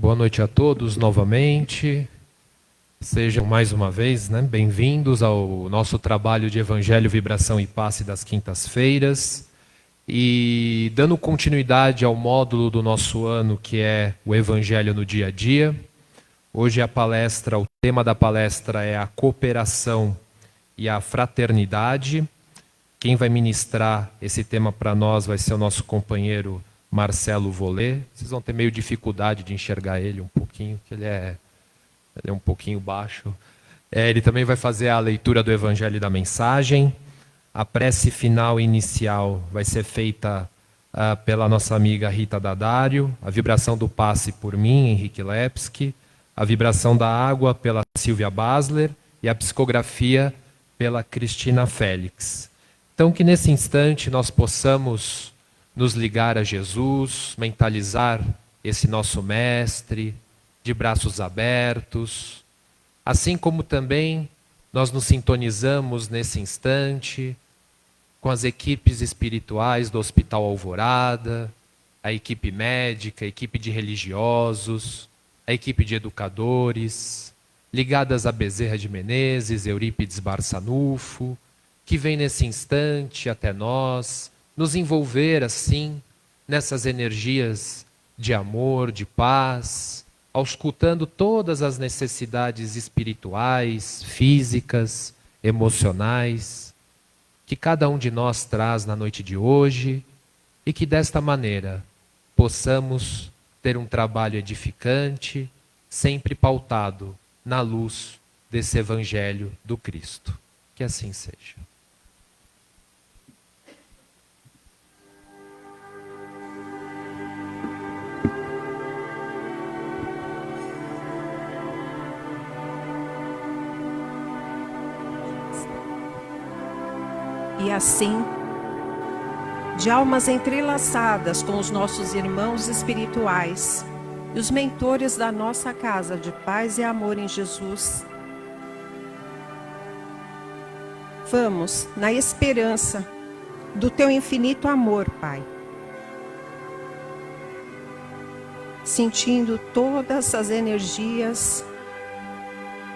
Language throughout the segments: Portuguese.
Boa noite a todos novamente. Sejam mais uma vez, bem-vindos ao nosso trabalho de Evangelho, Vibração e Passe das quintas-feiras. E dando continuidade ao módulo do nosso ano, que é o Evangelho no Dia a Dia. Hoje o tema da palestra é a cooperação e a fraternidade. Quem vai ministrar esse tema para nós vai ser o nosso companheiro Marcelo Volé. Vocês vão ter meio dificuldade de enxergar ele um pouquinho, que ele é um pouquinho baixo. Ele também vai fazer a leitura do Evangelho e da Mensagem. A prece final e inicial vai ser feita pela nossa amiga Rita Dadário, a vibração do passe por mim, Henrique Lepski, a vibração da água pela Silvia Basler e a psicografia pela Cristina Félix. Então, que nesse instante nós possamos nos ligar a Jesus, mentalizar esse nosso mestre, de braços abertos, assim como também nós nos sintonizamos nesse instante com as equipes espirituais do Hospital Alvorada, a equipe médica, a equipe de religiosos, a equipe de educadores, ligadas a Bezerra de Menezes, Eurípides Barçanufo, que vem nesse instante até nós, nos envolver assim, nessas energias de amor, de paz, auscultando todas as necessidades espirituais, físicas, emocionais, que cada um de nós traz na noite de hoje, e que desta maneira possamos ter um trabalho edificante, sempre pautado na luz desse Evangelho do Cristo. Que assim seja. E assim, de almas entrelaçadas com os nossos irmãos espirituais e os mentores da nossa casa de paz e amor em Jesus, vamos na esperança do Teu infinito amor, Pai, sentindo todas as energias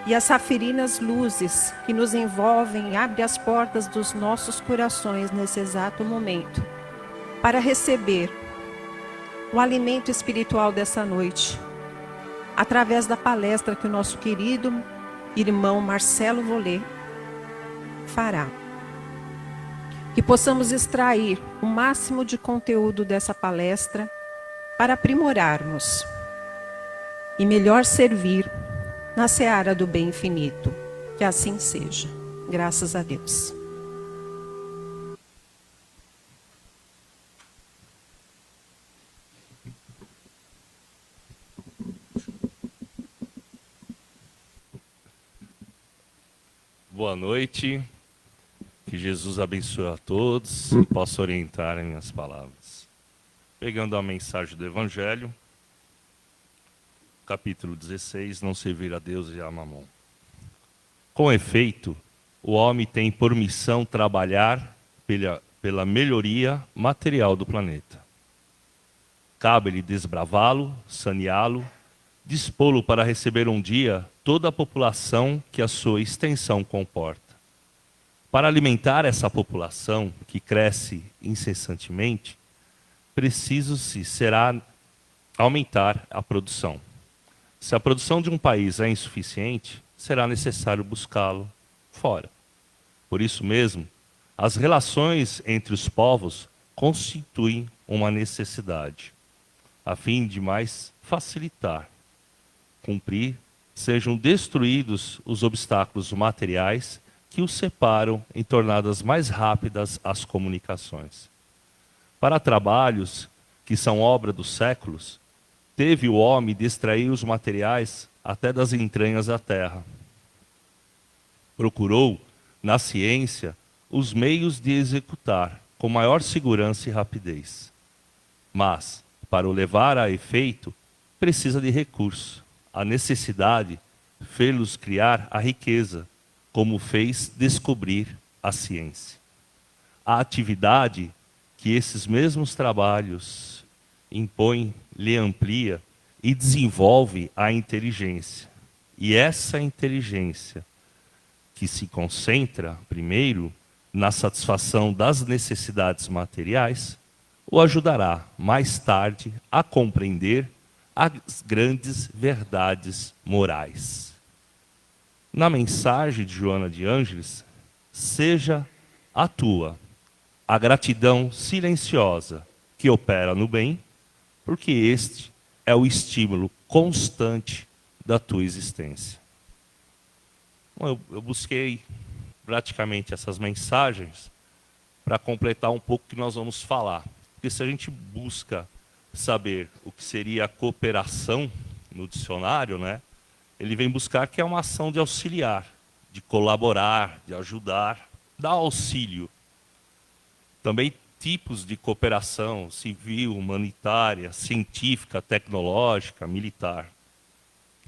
e as safirinas luzes que nos envolvem, abre as portas dos nossos corações nesse exato momento, para receber o alimento espiritual dessa noite, através da palestra que o nosso querido irmão Marcelo Volé fará. Que possamos extrair o máximo de conteúdo dessa palestra para aprimorarmos e melhor servir na seara do bem infinito. Que assim seja. Graças a Deus. Boa noite. Que Jesus abençoe a todos e possa orientar em minhas palavras. Pegando a mensagem do Evangelho, capítulo 16, não servir a Deus e a Mamon. Com efeito, o homem tem por missão trabalhar pela melhoria material do planeta. Cabe-lhe desbravá-lo, saneá-lo, dispô-lo para receber um dia toda a população que a sua extensão comporta. Para alimentar essa população, que cresce incessantemente, preciso-se será aumentar a produção. Se a produção de um país é insuficiente, será necessário buscá-lo fora. Por isso mesmo, as relações entre os povos constituem uma necessidade, a fim de mais facilitar, cumprir, sejam destruídos os obstáculos materiais que os separam em tornadas mais rápidas as comunicações. Para trabalhos que são obra dos séculos, teve o homem de extrair os materiais até das entranhas da terra. Procurou, na ciência, os meios de executar com maior segurança e rapidez. Mas, para o levar a efeito, precisa de recurso. A necessidade fê-los criar a riqueza, como fez descobrir a ciência. A atividade que esses mesmos trabalhos impõe, lhe amplia e desenvolve a inteligência. E essa inteligência que se concentra, primeiro, na satisfação das necessidades materiais, o ajudará, mais tarde, a compreender as grandes verdades morais. Na mensagem de Joana de Ângeles, seja a tua a gratidão silenciosa que opera no bem, porque este é o estímulo constante da tua existência. Bom, eu busquei praticamente essas mensagens para completar um pouco o que nós vamos falar. Porque se a gente busca saber o que seria a cooperação no dicionário, né, ele vem buscar que é uma ação de auxiliar, de colaborar, de ajudar, dar auxílio. Também tipos de cooperação civil, humanitária, científica, tecnológica, militar.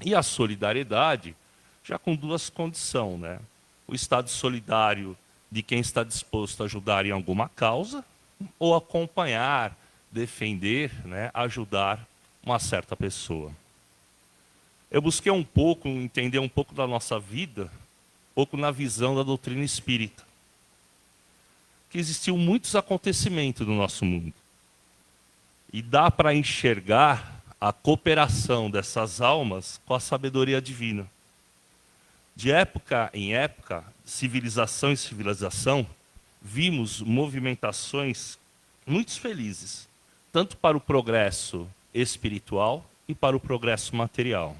E a solidariedade, já com duas condições, né? O estado solidário de quem está disposto a ajudar em alguma causa, ou acompanhar, defender, né, ajudar uma certa pessoa. Eu busquei um pouco, entender um pouco da nossa vida, um pouco na visão da doutrina espírita. Que existiam muitos acontecimentos no nosso mundo. E dá para enxergar a cooperação dessas almas com a sabedoria divina. De época em época, civilização em civilização, vimos movimentações muito felizes, tanto para o progresso espiritual e para o progresso material.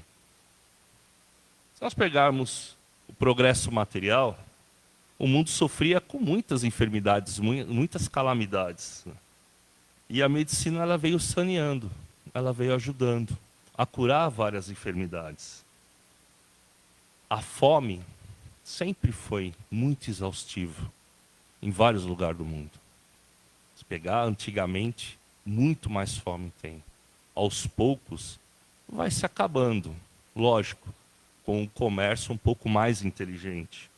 Se nós pegarmos o progresso material, o mundo sofria com muitas enfermidades, muitas calamidades. E a medicina ela veio saneando, ela veio ajudando a curar várias enfermidades. A fome sempre foi muito exaustiva em vários lugares do mundo. Se pegar antigamente, muito mais fome tem. Aos poucos, vai se acabando, lógico, com um comércio um pouco mais inteligente,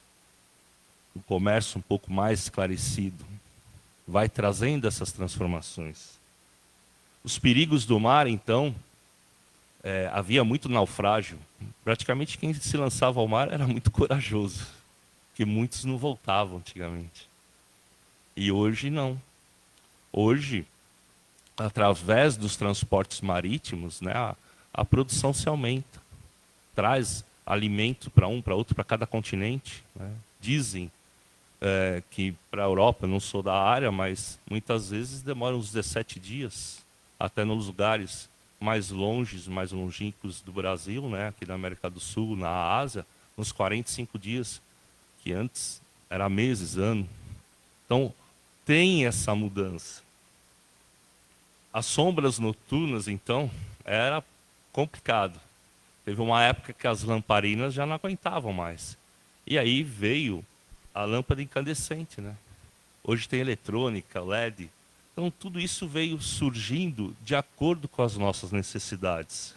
um comércio um pouco mais esclarecido, vai trazendo essas transformações. Os perigos do mar, então, havia muito naufrágio. Praticamente quem se lançava ao mar era muito corajoso, porque muitos não voltavam antigamente. E hoje não. Hoje, através dos transportes marítimos, né, a produção se aumenta. Traz alimento para um, para outro, para cada continente. Né? Dizem que para a Europa, não sou da área, mas muitas vezes demora uns 17 dias, até nos lugares mais longes, mais longínquos do Brasil, né, aqui na América do Sul, na Ásia, uns 45 dias, que antes era meses, ano. Então, tem essa mudança. As sombras noturnas, então, era complicado. Teve uma época que as lamparinas já não aguentavam mais. E aí veio a lâmpada incandescente, né? Hoje tem eletrônica, LED. Então, tudo isso veio surgindo de acordo com as nossas necessidades.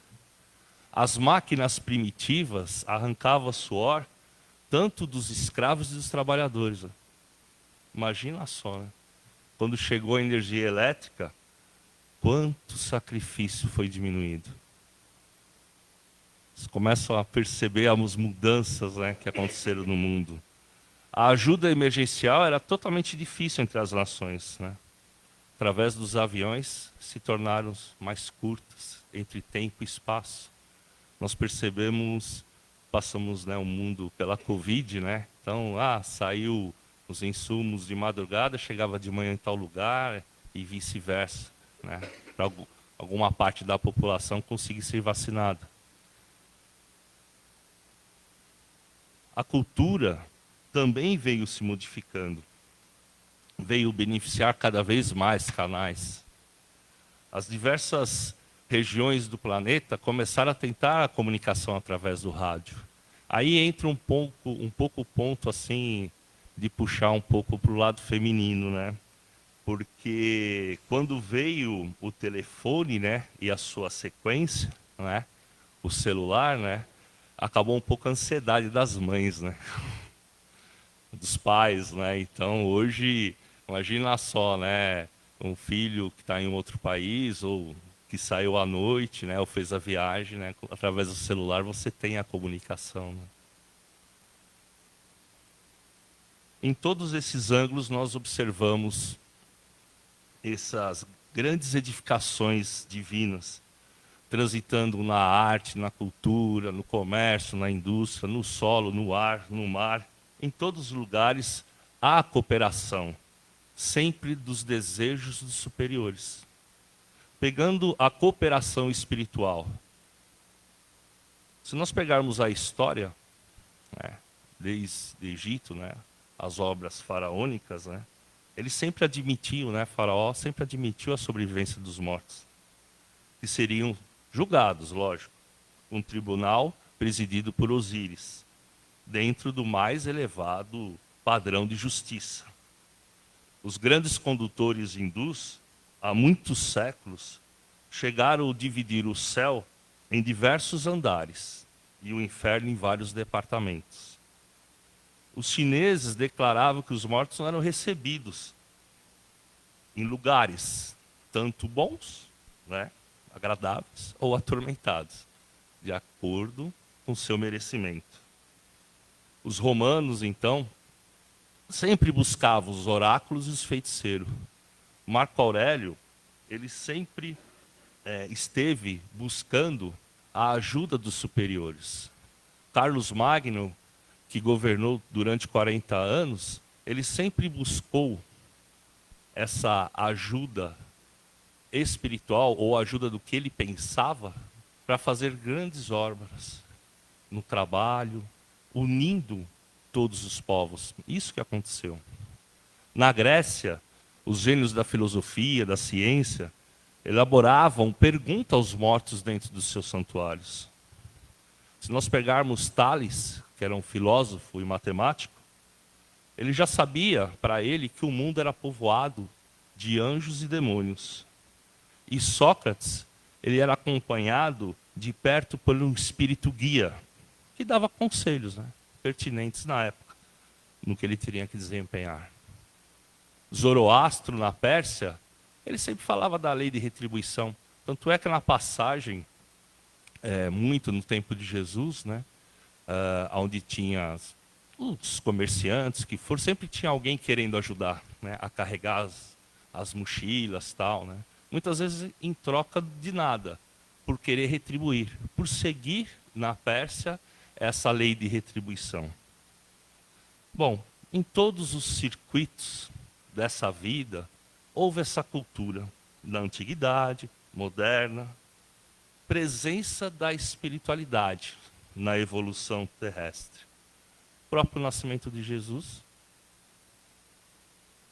As máquinas primitivas arrancavam suor tanto dos escravos e dos trabalhadores. Né? Imagina só, né? Quando chegou a energia elétrica, quanto sacrifício foi diminuído. Vocês começam a perceber as mudanças, né, que aconteceram no mundo. A ajuda emergencial era totalmente difícil entre as nações, né? Através dos aviões, se tornaram mais curtas entre tempo e espaço. Nós percebemos, passamos, né, o mundo pela Covid, né? Então, saiu os insumos de madrugada, chegava de manhã em tal lugar e vice-versa, né? Para alguma parte da população conseguir ser vacinada. A cultura também veio se modificando. Veio beneficiar cada vez mais canais. As diversas regiões do planeta começaram a tentar a comunicação através do rádio. Aí entra um pouco o ponto assim de puxar um pouco para o lado feminino, né? Porque quando veio o telefone, né, e a sua sequência, né, o celular, né, acabou um pouco a ansiedade das mães, né? Dos pais, né? Então hoje, imagina só, né? Um filho que está em outro país ou que saiu à noite, né, ou fez a viagem, né, através do celular você tem a comunicação. Né? Em todos esses ângulos nós observamos essas grandes edificações divinas, transitando na arte, na cultura, no comércio, na indústria, no solo, no ar, no mar. Em todos os lugares há cooperação, sempre dos desejos dos superiores. Pegando a cooperação espiritual, se nós pegarmos a história, né, desde o Egito, né, as obras faraônicas, né, eles sempre admitiam, né, Faraó sempre admitiu a sobrevivência dos mortos, que seriam julgados, lógico, um tribunal presidido por Osíris, dentro do mais elevado padrão de justiça. Os grandes condutores hindus, há muitos séculos, chegaram a dividir o céu em diversos andares e o inferno em vários departamentos. Os chineses declaravam que os mortos não eram recebidos em lugares tanto bons, né, agradáveis, ou atormentados, de acordo com seu merecimento. Os romanos, então, sempre buscavam os oráculos e os feiticeiros. Marco Aurélio, ele sempre esteve buscando a ajuda dos superiores. Carlos Magno, que governou durante 40 anos, ele sempre buscou essa ajuda espiritual, ou ajuda do que ele pensava, para fazer grandes obras no trabalho, unindo todos os povos. Isso que aconteceu. Na Grécia, os gênios da filosofia, da ciência, elaboravam perguntas aos mortos dentro dos seus santuários. Se nós pegarmos Tales, que era um filósofo e matemático, ele já sabia, para ele, que o mundo era povoado de anjos e demônios. E Sócrates, ele era acompanhado de perto por um espírito guia, que dava conselhos, né, pertinentes na época, no que ele teria que desempenhar. Zoroastro, na Pérsia, ele sempre falava da lei de retribuição. Tanto é que na passagem, muito no tempo de Jesus, né, onde tinha os comerciantes que foram, sempre tinha alguém querendo ajudar, né, a carregar as mochilas, tal, né? Muitas vezes em troca de nada, por querer retribuir, por seguir na Pérsia essa lei de retribuição. Bom, em todos os circuitos dessa vida, houve essa cultura da antiguidade, moderna, presença da espiritualidade na evolução terrestre. O próprio nascimento de Jesus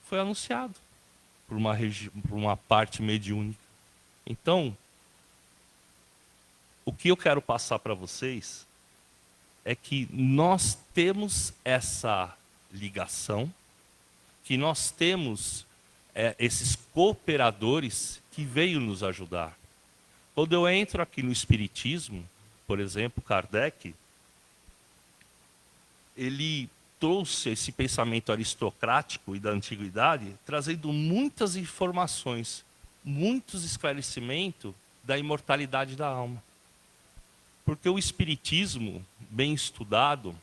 foi anunciado por uma parte mediúnica. Então, o que eu quero passar para vocês é que nós temos essa ligação, que nós temos esses cooperadores que veio nos ajudar. Quando eu entro aqui no Espiritismo, por exemplo, Kardec, ele trouxe esse pensamento aristocrático e da antiguidade, trazendo muitas informações, muitos esclarecimentos da imortalidade da alma. Porque o Espiritismo, bem estudado,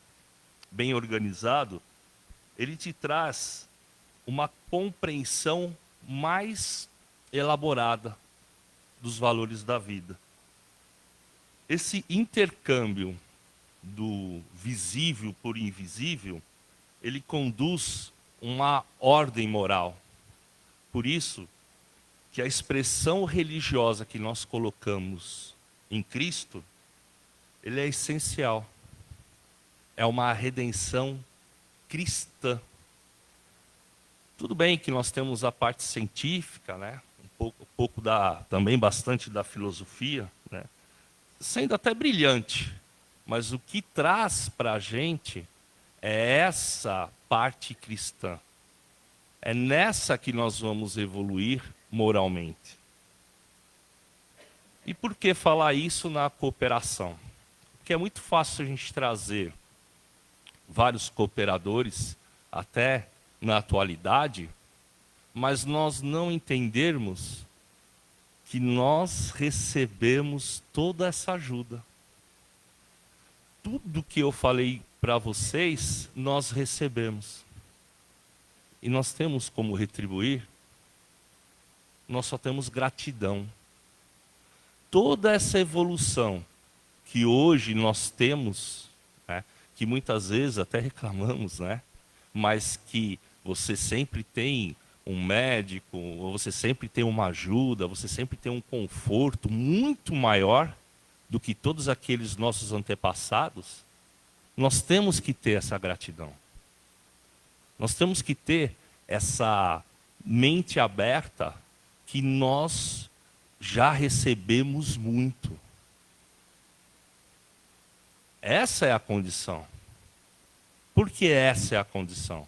bem organizado, ele te traz uma compreensão mais elaborada dos valores da vida. Esse intercâmbio do visível por invisível, ele conduz uma ordem moral. Por isso que a expressão religiosa que nós colocamos em Cristo, ele é essencial. É uma redenção cristã. Tudo bem que nós temos a parte científica, né? um pouco também bastante da filosofia, né? Sendo até brilhante, mas o que traz para a gente é essa parte cristã. É nessa que nós vamos evoluir moralmente. E por que falar isso na cooperação? Porque é muito fácil a gente trazer vários cooperadores, até na atualidade, mas nós não entendermos que nós recebemos toda essa ajuda. Tudo que eu falei para vocês, nós recebemos. E nós temos como retribuir, nós só temos gratidão. Toda essa evolução que hoje nós temos, né, que muitas vezes até reclamamos, né, mas que você sempre tem um médico, ou você sempre tem uma ajuda, você sempre tem um conforto muito maior do que todos aqueles nossos antepassados, nós temos que ter essa gratidão. Nós temos que ter essa mente aberta que nós já recebemos muito. Essa é a condição. Por que essa é a condição?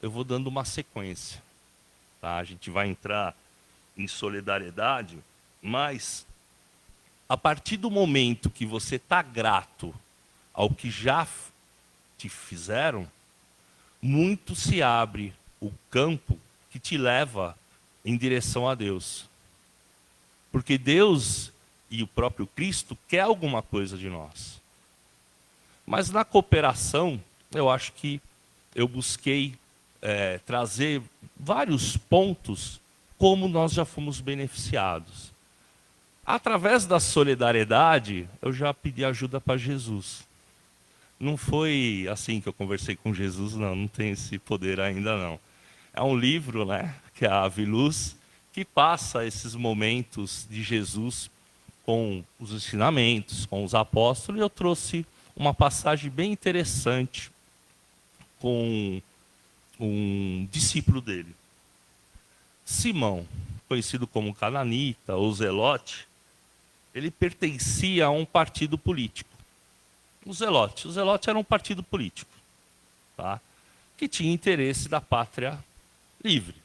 Eu vou dando uma sequência. Tá? A gente vai entrar em solidariedade, mas a partir do momento que você está grato ao que já te fizeram, muito se abre o campo que te leva em direção a Deus. Porque Deus e o próprio Cristo quer alguma coisa de nós. Mas na cooperação, eu acho que eu busquei trazer vários pontos como nós já fomos beneficiados. Através da solidariedade, eu já pedi ajuda para Jesus. Não foi assim que eu conversei com Jesus, não tem esse poder ainda não. É um livro, né, que é a Aviluz, que passa esses momentos de Jesus com os ensinamentos, com os apóstolos, e eu trouxe uma passagem bem interessante com um discípulo dele. Simão, conhecido como Cananita ou Zelote, ele pertencia a um partido político. O Zelote era um partido político, tá? Que tinha interesse da pátria livre.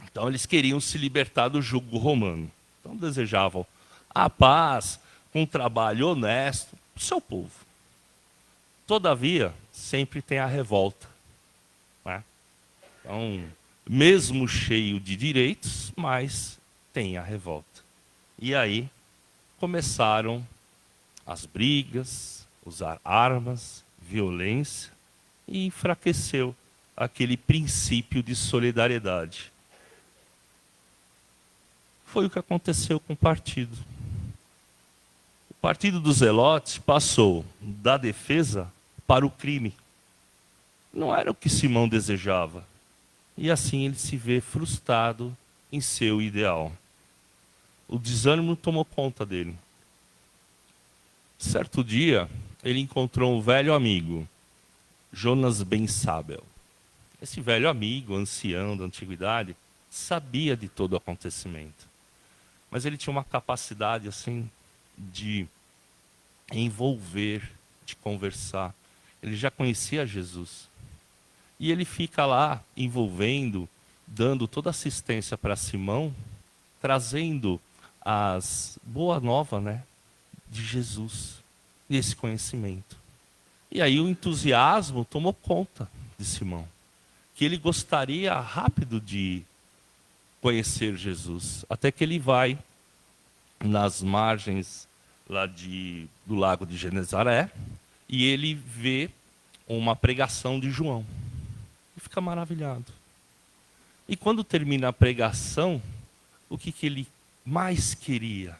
Então eles queriam se libertar do jugo romano. Então desejavam a paz, um trabalho honesto para o seu povo. Todavia, sempre tem a revolta, né? Então, mesmo cheio de direitos, mas tem a revolta. E aí começaram as brigas, usar armas, violência, e enfraqueceu aquele princípio de solidariedade. Foi o que aconteceu com o partido. O partido dos Zelotes passou da defesa para o crime. Não era o que Simão desejava. E assim ele se vê frustrado em seu ideal. O desânimo tomou conta dele. Certo dia, ele encontrou um velho amigo, Jonas Ben Sabel. Esse velho amigo, ancião da antiguidade, sabia de todo o acontecimento. Mas ele tinha uma capacidade assim de envolver, de conversar. Ele já conhecia Jesus. E ele fica lá envolvendo, dando toda assistência para Simão, trazendo as boa nova, né, de Jesus e esse conhecimento. E aí o entusiasmo tomou conta de Simão, que ele gostaria rápido de conhecer Jesus, até que ele vai nas margens lá do lago de Genezaré e ele vê uma pregação de João e fica maravilhado. E quando termina a pregação, o que ele mais queria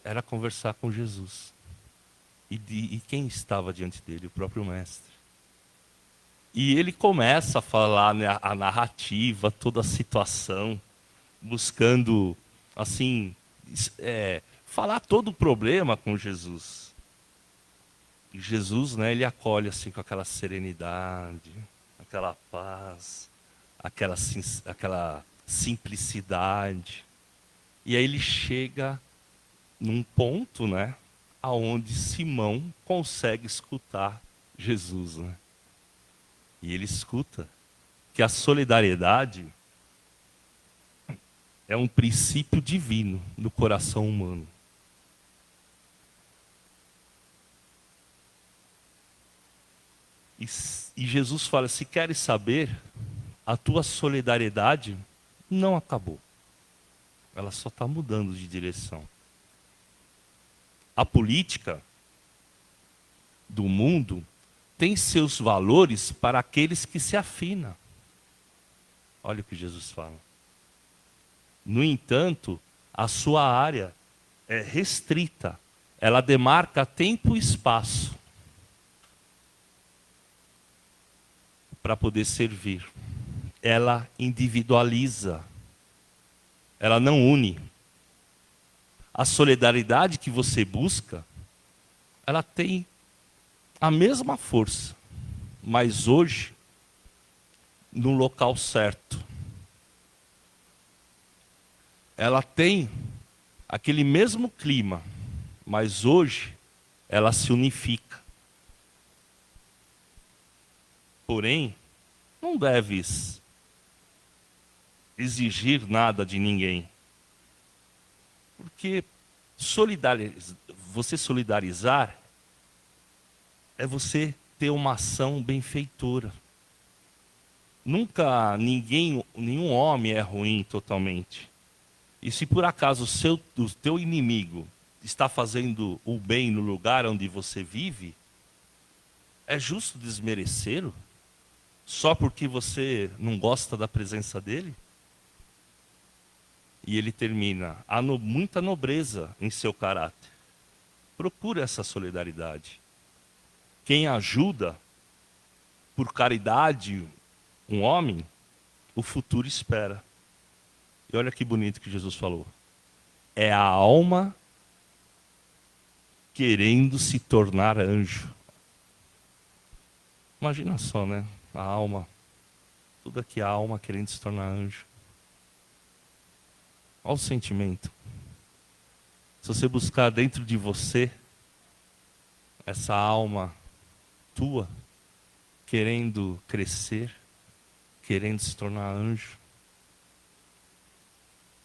era conversar com Jesus. E quem estava diante dele? O próprio mestre. E ele começa a falar, né, a narrativa, toda a situação, buscando, assim, falar todo o problema com Jesus. E Jesus, né, ele acolhe assim com aquela serenidade, aquela paz, aquela simplicidade. E aí ele chega num ponto, né, aonde Simão consegue escutar Jesus, né? E ele escuta que a solidariedade é um princípio divino no coração humano. E Jesus fala: se queres saber, a tua solidariedade não acabou. ela só está mudando de direção. A política do mundo tem seus valores para aqueles que se afinam. Olha o que Jesus fala. No entanto, a sua área é restrita. Ela demarca tempo e espaço para poder servir. Ela individualiza. Ela não une. A solidariedade que você busca, ela tem a mesma força, mas hoje, no local certo. Ela tem aquele mesmo clima, mas hoje ela se unifica. Porém, não deves exigir nada de ninguém. Porque você solidarizar é você ter uma ação benfeitora. Nunca nenhum homem é ruim totalmente. E se por acaso o teu inimigo está fazendo o bem no lugar onde você vive, é justo desmerecê-lo? Só porque você não gosta da presença dele? E ele termina, há muita nobreza em seu caráter. Procura essa solidariedade. Quem ajuda por caridade um homem, o futuro espera. E olha que bonito que Jesus falou. É a alma querendo se tornar anjo. Imagina só, né? A alma. Tudo aqui é a alma querendo se tornar anjo. Olha o sentimento. Se você buscar dentro de você essa alma tua, querendo crescer, querendo se tornar anjo,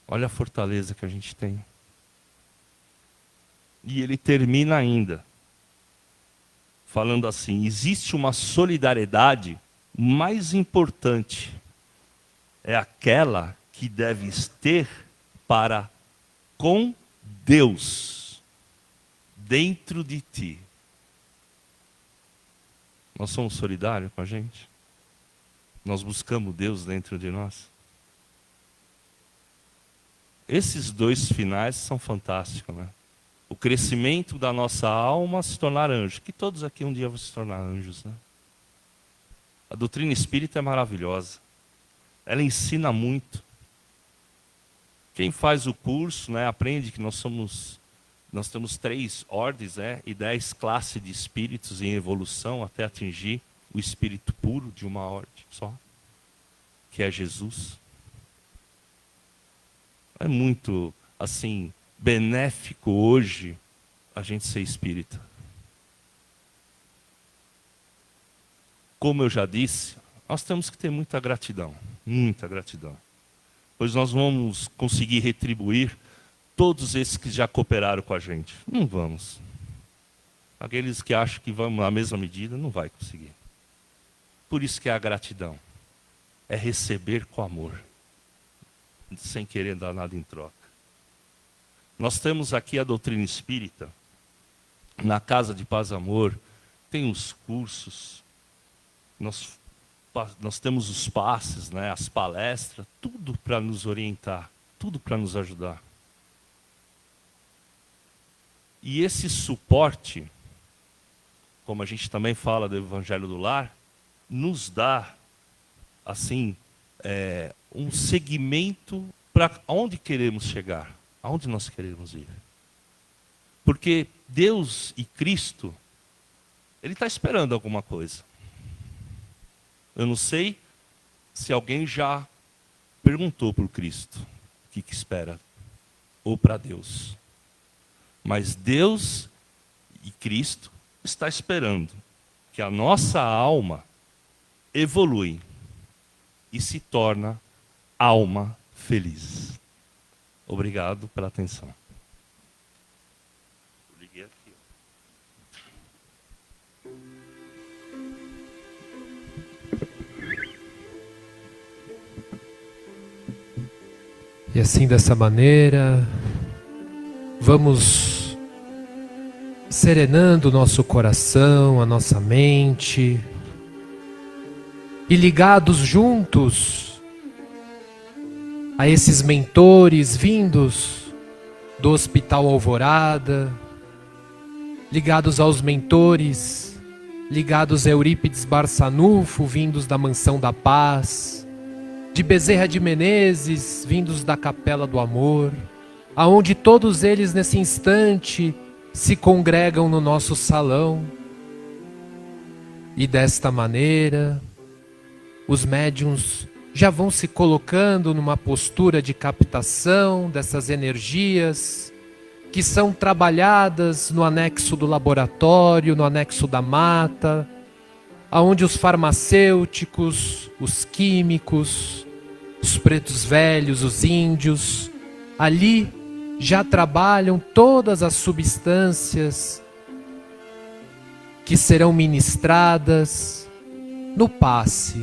olha a fortaleza que a gente tem. E ele termina ainda, falando assim, existe uma solidariedade mais importante. É aquela que deves ter para com Deus, dentro de ti. Nós somos solidários com a gente? Nós buscamos Deus dentro de nós? Esses dois finais são fantásticos, né? O crescimento da nossa alma se tornar anjo. Que todos aqui um dia vão se tornar anjos, né? A doutrina espírita é maravilhosa. Ela ensina muito. Quem faz o curso, né, aprende que nós temos 3 ordens, né, e 10 classes de espíritos em evolução até atingir o espírito puro de uma ordem só, que é Jesus. É muito, assim, benéfico hoje a gente ser espírita. Como eu já disse, nós temos que ter muita gratidão, pois nós vamos conseguir retribuir todos esses que já cooperaram com a gente. Não vamos. Aqueles que acham que vamos na mesma medida, não vai conseguir. Por isso que é a gratidão. É receber com amor, sem querer dar nada em troca. Nós temos aqui a doutrina espírita, na Casa de Paz e Amor, tem os cursos, nós temos os passes, né, as palestras, tudo para nos orientar, tudo para nos ajudar. E esse suporte, como a gente também fala do Evangelho do Lar, nos dá, assim, um segmento para onde queremos chegar, aonde nós queremos ir. Porque Deus e Cristo, Ele está esperando alguma coisa. Eu não sei se alguém já perguntou para o Cristo o que espera, ou para Deus. Mas Deus e Cristo está esperando que a nossa alma evolui e se torna alma feliz. Obrigado pela atenção. Eu liguei aqui. E assim, dessa maneira, vamos serenando o nosso coração, a nossa mente, e ligados juntos a esses mentores vindos do Hospital Alvorada, ligados aos mentores, ligados a Eurípides Barçanufo, vindos da Mansão da Paz, de Bezerra de Menezes, vindos da Capela do Amor, aonde todos eles nesse instante se congregam no nosso salão. E desta maneira, os médiuns já vão se colocando numa postura de captação dessas energias que são trabalhadas no anexo do laboratório, no anexo da mata, aonde os farmacêuticos, os químicos, os pretos velhos, os índios, ali já trabalham todas as substâncias que serão ministradas no passe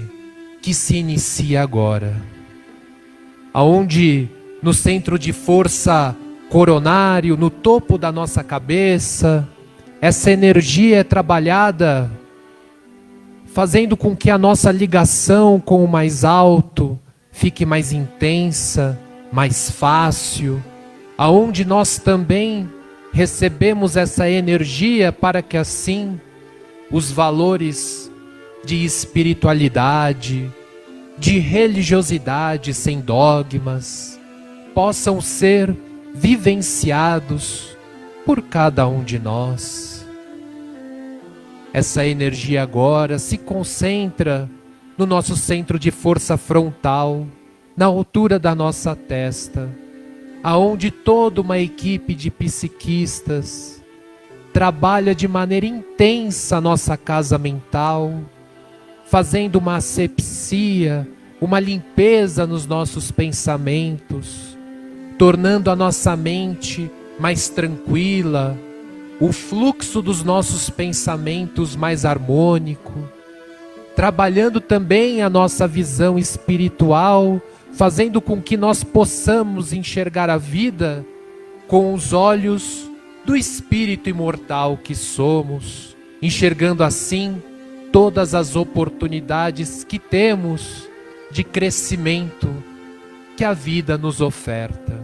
que se inicia agora, aonde no centro de força coronário, no topo da nossa cabeça, essa energia é trabalhada, fazendo com que a nossa ligação com o mais alto fique mais intensa, mais fácil, aonde nós também recebemos essa energia para que assim os valores de espiritualidade, de religiosidade sem dogmas, possam ser vivenciados por cada um de nós. Essa energia agora se concentra no nosso centro de força frontal, na altura da nossa testa, aonde toda uma equipe de psiquistas trabalha de maneira intensa a nossa casa mental, fazendo uma asepsia, uma limpeza nos nossos pensamentos, tornando a nossa mente mais tranquila, o fluxo dos nossos pensamentos mais harmônico, trabalhando também a nossa visão espiritual, fazendo com que nós possamos enxergar a vida com os olhos do espírito imortal que somos, enxergando assim todas as oportunidades que temos de crescimento que a vida nos oferta.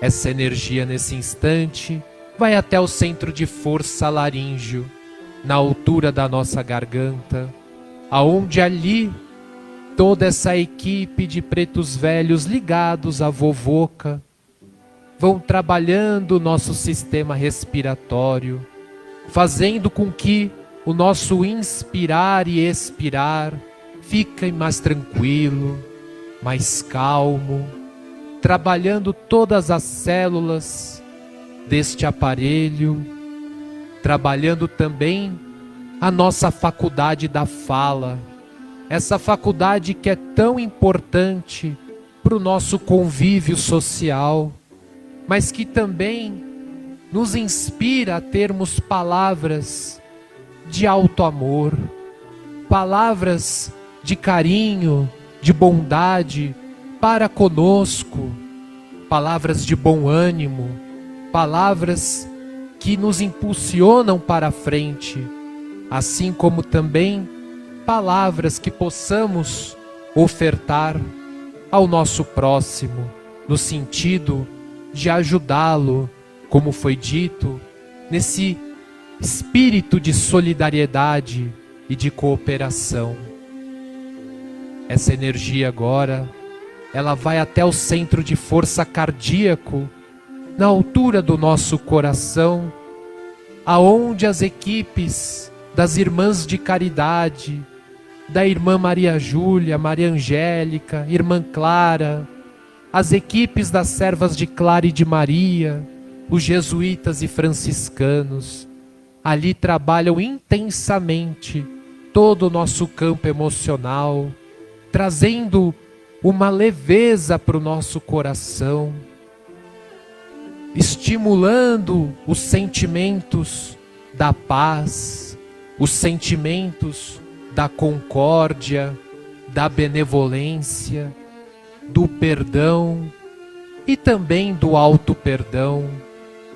Essa energia nesse instante vai até o centro de força laríngeo, na altura da nossa garganta, aonde ali toda essa equipe de pretos velhos ligados à vovoca vão trabalhando o nosso sistema respiratório, fazendo com que o nosso inspirar e expirar fique mais tranquilo, mais calmo, trabalhando todas as células deste aparelho, trabalhando também a nossa faculdade da fala, essa faculdade que é tão importante para o nosso convívio social, mas que também nos inspira a termos palavras de alto amor, palavras de carinho, de bondade para conosco, palavras de bom ânimo, palavras que nos impulsionam para a frente, assim como também palavras que possamos ofertar ao nosso próximo, no sentido de ajudá-lo, como foi dito, nesse espírito de solidariedade e de cooperação. Essa energia agora, ela vai até o centro de força cardíaco, na altura do nosso coração, aonde as equipes das irmãs de caridade, da irmã Maria Júlia, Maria Angélica, irmã Clara, as equipes das servas de Clara e de Maria, os jesuítas e franciscanos, ali trabalham intensamente todo o nosso campo emocional, trazendo uma leveza para o nosso coração, estimulando os sentimentos da paz, os sentimentos da concórdia, da benevolência, do perdão e também do auto-perdão,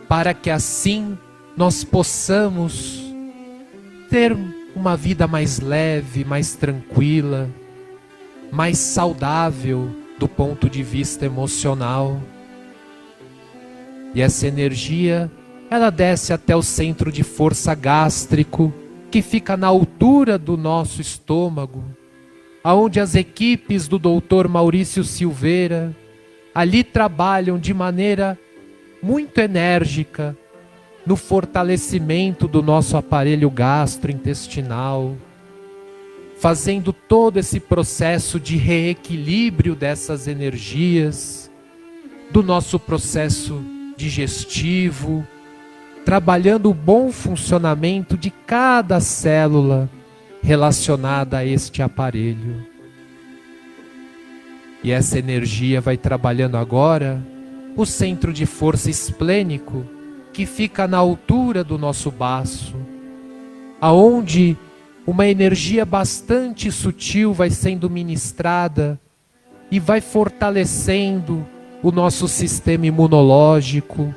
para que assim nós possamos ter uma vida mais leve, mais tranquila, mais saudável do ponto de vista emocional. E essa energia, ela desce até o centro de força gástrico, que fica na altura do nosso estômago, aonde as equipes do Dr. Maurício Silveira ali trabalham de maneira muito enérgica no fortalecimento do nosso aparelho gastrointestinal, fazendo todo esse processo de reequilíbrio dessas energias, do nosso processo digestivo, trabalhando o bom funcionamento de cada célula relacionada a este aparelho. E essa energia vai trabalhando agora o centro de força esplênico, que fica na altura do nosso baço, aonde uma energia bastante sutil vai sendo ministrada e vai fortalecendo o nosso sistema imunológico,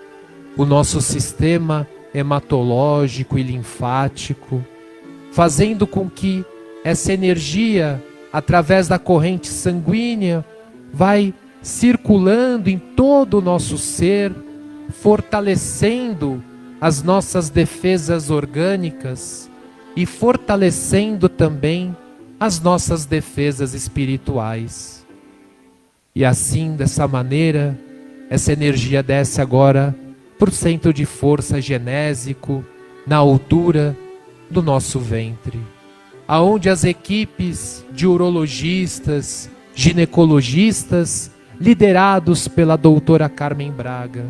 o nosso sistema hematológico e linfático, fazendo com que essa energia, através da corrente sanguínea, vai circulando em todo o nosso ser, fortalecendo as nossas defesas orgânicas e fortalecendo também as nossas defesas espirituais. E assim, dessa maneira, essa energia desce agora para o centro de força genésico, na altura do nosso ventre, aonde as equipes de urologistas, ginecologistas, liderados pela doutora Carmen Braga,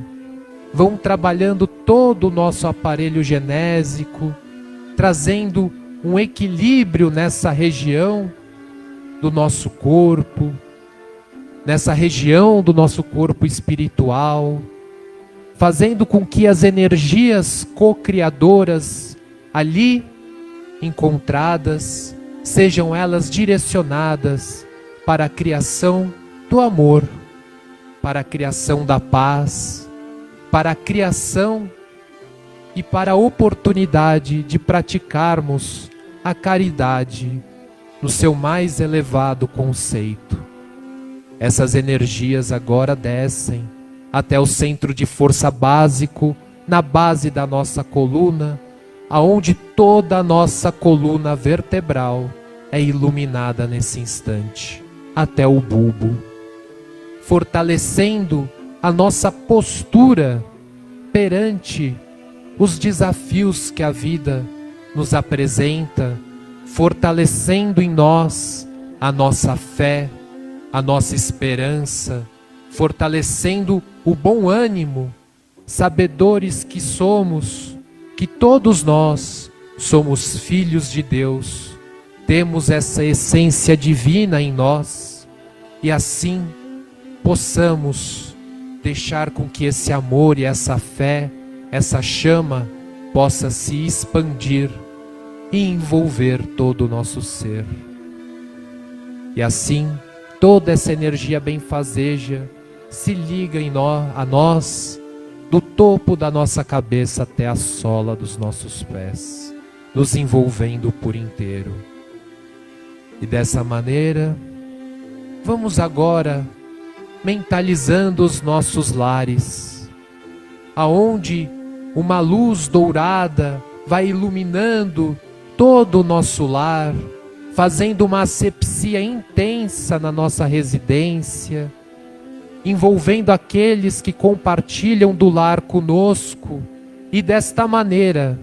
vão trabalhando todo o nosso aparelho genésico, trazendo um equilíbrio nessa região do nosso corpo, nessa região do nosso corpo espiritual, fazendo com que as energias co-criadoras ali encontradas, sejam elas direcionadas para a criação do amor, para a criação da paz, para a criação e para a oportunidade de praticarmos a caridade no seu mais elevado conceito. Essas energias agora descem até o centro de força básico, na base da nossa coluna, aonde toda a nossa coluna vertebral é iluminada nesse instante, até o bulbo, fortalecendo a nossa postura perante os desafios que a vida nos apresenta, fortalecendo em nós a nossa fé, a nossa esperança, fortalecendo o bom ânimo, sabedores que somos, que todos nós somos filhos de Deus, temos essa essência divina em nós, e assim possamos deixar com que esse amor e essa fé, essa chama, possa se expandir e envolver todo o nosso ser. E assim, toda essa energia benfazeja se liga a nós, do topo da nossa cabeça até a sola dos nossos pés, nos envolvendo por inteiro. E dessa maneira, vamos agora mentalizando os nossos lares, aonde uma luz dourada vai iluminando todo o nosso lar, fazendo uma asepsia intensa na nossa residência, envolvendo aqueles que compartilham do lar conosco, e desta maneira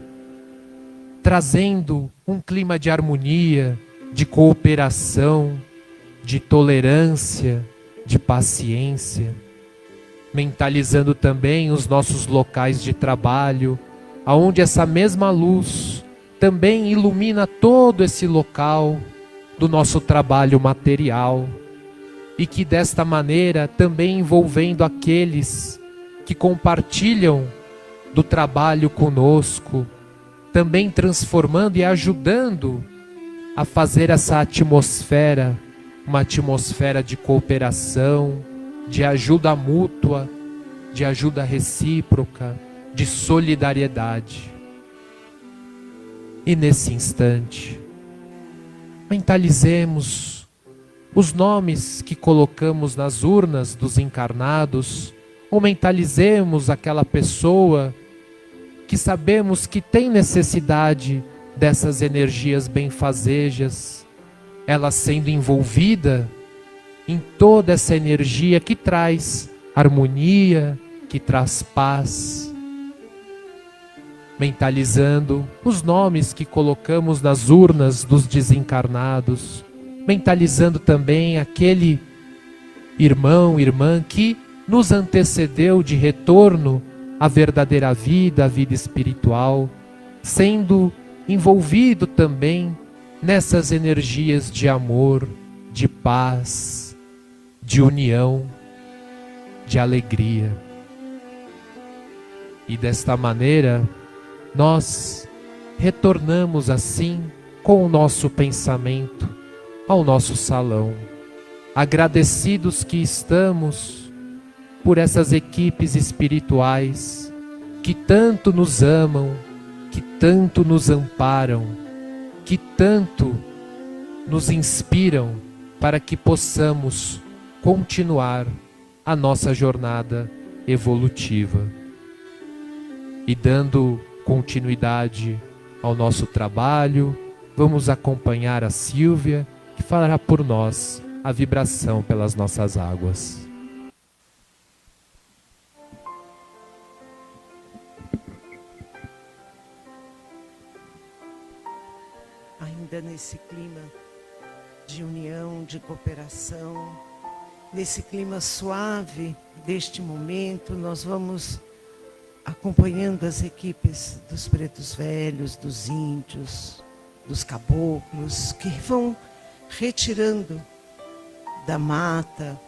trazendo um clima de harmonia, de cooperação, de tolerância, de paciência, mentalizando também os nossos locais de trabalho, aonde essa mesma luz também ilumina todo esse local do nosso trabalho material, e que desta maneira também envolvendo aqueles que compartilham do trabalho conosco, também transformando e ajudando a fazer essa atmosfera uma atmosfera de cooperação, de ajuda mútua, de ajuda recíproca, de solidariedade. E nesse instante, mentalizemos os nomes que colocamos nas urnas dos encarnados, ou mentalizemos aquela pessoa que sabemos que tem necessidade dessas energias benfazejas, ela sendo envolvida em toda essa energia que traz harmonia, que traz paz. Mentalizando os nomes que colocamos nas urnas dos desencarnados, mentalizando também aquele irmão, irmã que nos antecedeu de retorno à verdadeira vida, à vida espiritual, sendo envolvido também nessas energias de amor, de paz, de união, de alegria. E desta maneira, nós retornamos assim com o nosso pensamento ao nosso salão, agradecidos que estamos por essas equipes espirituais que tanto nos amam, que tanto nos amparam, que tanto nos inspiram para que possamos continuar a nossa jornada evolutiva. E dando continuidade ao nosso trabalho, vamos acompanhar a Sílvia, que fará por nós a vibração pelas nossas águas. Ainda nesse clima de união, de cooperação, nesse clima suave deste momento, nós vamos acompanhando as equipes dos pretos velhos, dos índios, dos caboclos, que vão retirando da mata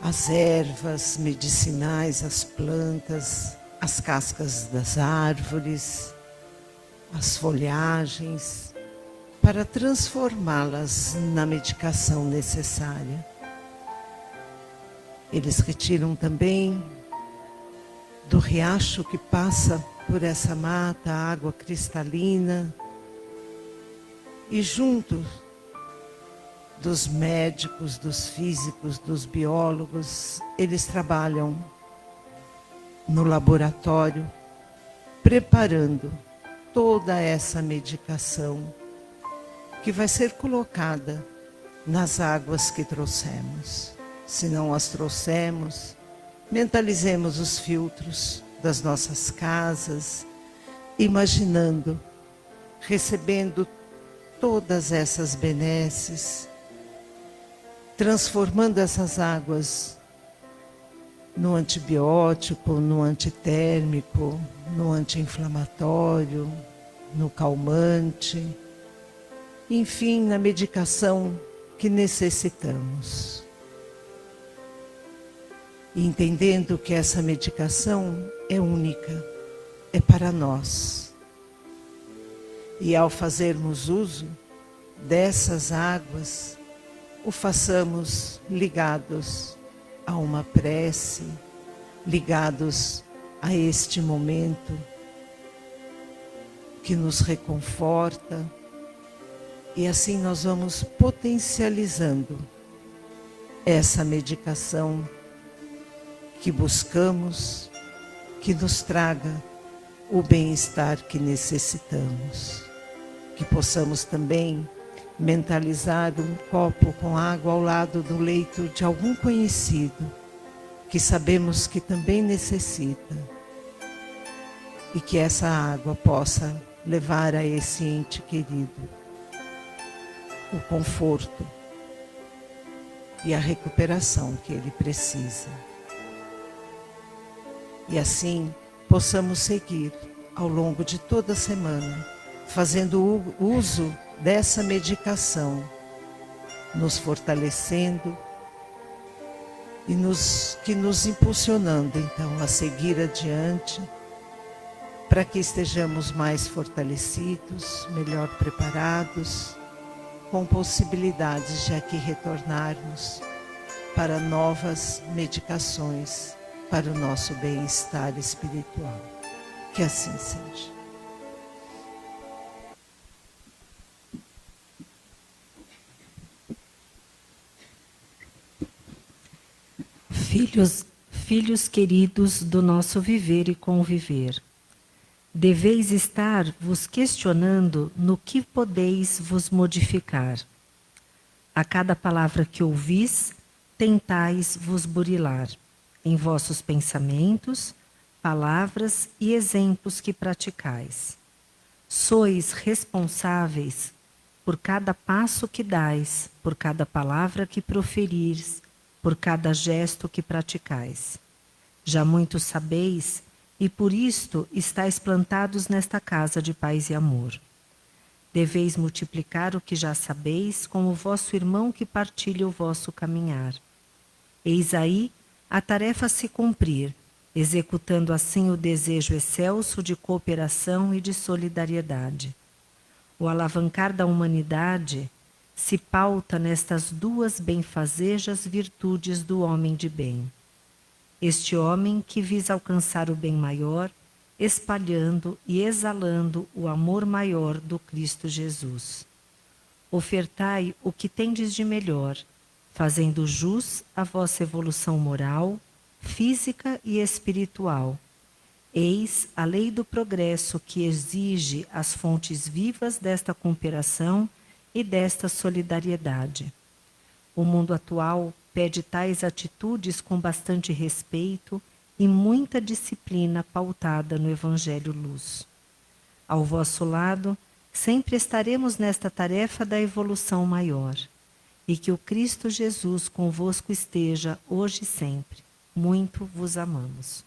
as ervas medicinais, as plantas, as cascas das árvores, as folhagens, para transformá-las na medicação necessária. Eles retiram também do riacho que passa por essa mata, água cristalina, e junto dos médicos, dos físicos, dos biólogos, eles trabalham no laboratório, preparando toda essa medicação que vai ser colocada nas águas que trouxemos. Se não as trouxemos, mentalizemos os filtros das nossas casas, imaginando, recebendo todas essas benesses, transformando essas águas no antibiótico, no antitérmico, no anti-inflamatório, no calmante, enfim, na medicação que necessitamos. E entendendo que essa medicação é única, é para nós. E ao fazermos uso dessas águas, o façamos ligados a uma prece, ligados a este momento que nos reconforta, e assim nós vamos potencializando essa medicação que buscamos, que nos traga o bem-estar que necessitamos. Que possamos também mentalizar um copo com água ao lado do leito de algum conhecido, que sabemos que também necessita, e que essa água possa levar a esse ente querido o conforto e a recuperação que ele precisa. E assim possamos seguir ao longo de toda a semana, fazendo uso dessa medicação, nos fortalecendo e nos impulsionando então a seguir adiante, para que estejamos mais fortalecidos, melhor preparados com possibilidades de aqui retornarmos para novas medicações para o nosso bem-estar espiritual. Que assim seja. Filhos queridos do nosso viver e conviver, deveis estar vos questionando no que podeis vos modificar. A cada palavra que ouvis, tentais vos burilar em vossos pensamentos, palavras e exemplos que praticais. Sois responsáveis por cada passo que dais, por cada palavra que proferis, por cada gesto que praticais. Já muito sabeis, e por isto estáis plantados nesta casa de paz e amor. Deveis multiplicar o que já sabeis com o vosso irmão que partilha o vosso caminhar. Eis aí a tarefa a se cumprir, executando assim o desejo excelso de cooperação e de solidariedade. O alavancar da humanidade se pauta nestas duas benfazejas virtudes do homem de bem. Este homem que visa alcançar o bem maior, espalhando e exalando o amor maior do Cristo Jesus. Ofertai o que tendes de melhor, fazendo jus à vossa evolução moral, física e espiritual. Eis a lei do progresso que exige as fontes vivas desta cooperação e desta solidariedade. O mundo atual pede tais atitudes com bastante respeito e muita disciplina pautada no Evangelho Luz. Ao vosso lado, sempre estaremos nesta tarefa da evolução maior. E que o Cristo Jesus convosco esteja hoje e sempre. Muito vos amamos.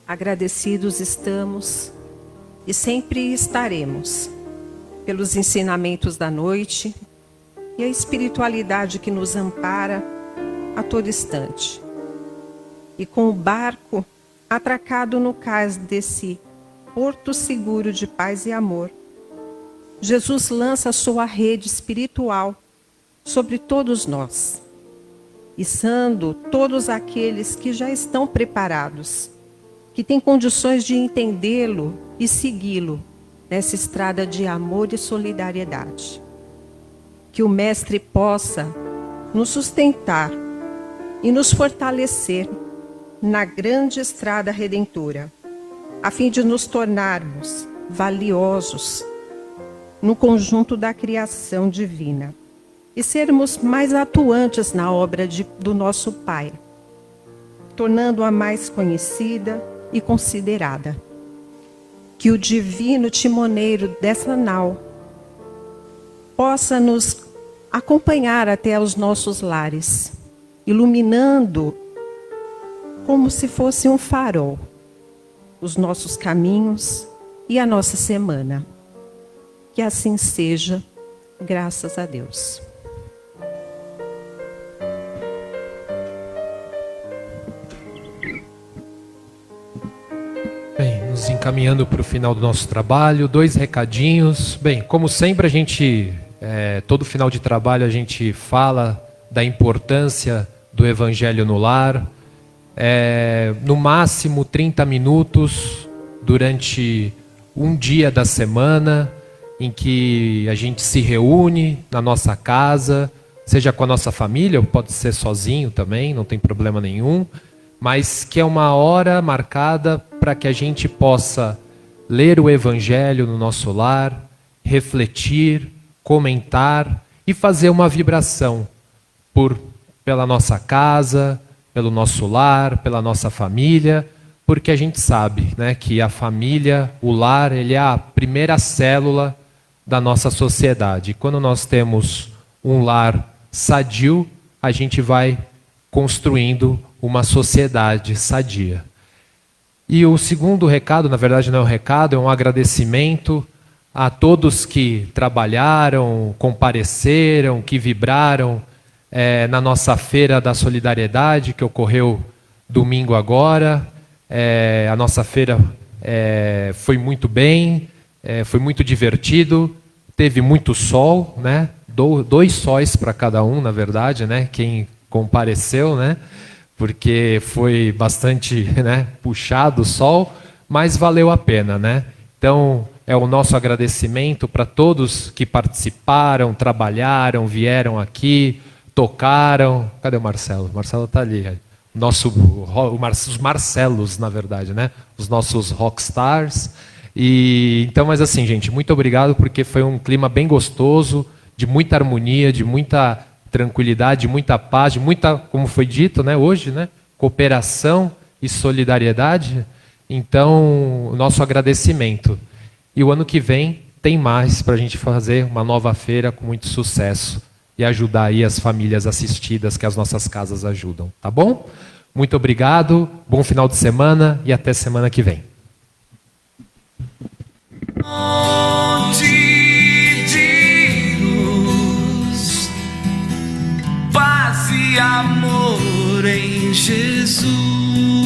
Agradecidos estamos e sempre estaremos pelos ensinamentos da noite e a espiritualidade que nos ampara a todo instante. E com o barco atracado no cais desse porto seguro de paz e amor, Jesus lança sua rede espiritual sobre todos nós, içando todos aqueles que já estão preparados, que têm condições de entendê-lo e segui-lo nessa estrada de amor e solidariedade. Que o Mestre possa nos sustentar e nos fortalecer na grande estrada redentora, a fim de nos tornarmos valiosos no conjunto da criação divina e sermos mais atuantes na obra do nosso Pai, tornando-a mais conhecida e considerada. Que o divino timoneiro dessa nau possa nos acompanhar até os nossos lares, iluminando como se fosse um farol os nossos caminhos e a nossa semana. Que assim seja, graças a Deus. Bem, nos encaminhando para o final do nosso trabalho, 2 recadinhos. Bem, como sempre, a gente, todo final de trabalho, a gente fala da importância do Evangelho no lar. No máximo 30 minutos durante um dia da semana, em que a gente se reúne na nossa casa, seja com a nossa família, ou pode ser sozinho também, não tem problema nenhum, mas que é uma hora marcada para que a gente possa ler o Evangelho no nosso lar, refletir, comentar e fazer uma vibração pela nossa casa, pelo nosso lar, pela nossa família, porque a gente sabe, né, que a família, o lar, ele é a primeira célula da nossa sociedade. E quando nós temos um lar sadio, a gente vai construindo uma sociedade sadia. E o segundo recado, na verdade não é um recado, é um agradecimento a todos que trabalharam, compareceram, que vibraram na nossa Feira da Solidariedade, que ocorreu domingo agora. A nossa feira foi muito bem, foi muito divertido, teve muito sol, né? 2 sóis para cada um, na verdade, né? Quem compareceu, né? Porque foi bastante, né, puxado o sol, mas valeu a pena, né? Então, é o nosso agradecimento para todos que participaram, trabalharam, vieram aqui, tocaram. Cadê o Marcelo? O Marcelo está ali. Os Marcelos, na verdade, né? Os nossos rockstars. Então, mas assim, gente, muito obrigado, porque foi um clima bem gostoso, de muita harmonia, de muita tranquilidade, de muita paz, de muita, como foi dito, né, hoje, né, cooperação e solidariedade. Então, o nosso agradecimento. E o ano que vem tem mais para a gente fazer uma nova feira com muito sucesso e ajudar aí as famílias assistidas que as nossas casas ajudam, tá bom? Muito obrigado, bom final de semana e até semana que vem. De luz, paz e amor em Jesus.